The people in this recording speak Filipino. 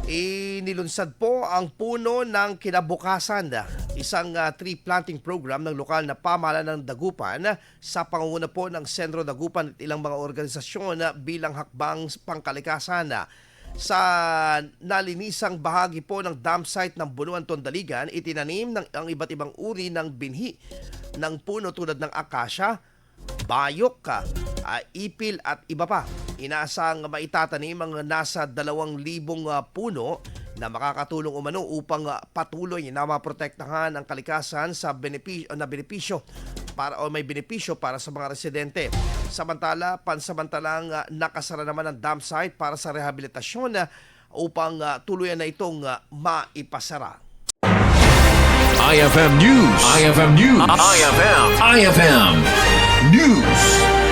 Inilunsad po ang Puno ng Kinabukasan, isang tree planting program ng lokal na pamahalaan ng Dagupan sa pangunguna po ng Sentro Dagupan at ilang mga organisasyon bilang hakbang pangkalikasan. Sa nalinisang bahagi po ng dam site ng Bunuan Tondaligan, itinanim ang iba't ibang uri ng binhi ng puno tulad ng akasya, bayok, ipil at iba pa. Inaasang maitatanim ang nasa 2,000 puno na makakatulong umano upang patuloy na maprotektahan ang kalikasan sa benepisyo may benepisyo para sa mga residente. Samantala, pansamantalang nakasara naman ang dam site para sa rehabilitasyon upang tuluyan na itong maipasara. IFM News. IFM News. IFM News.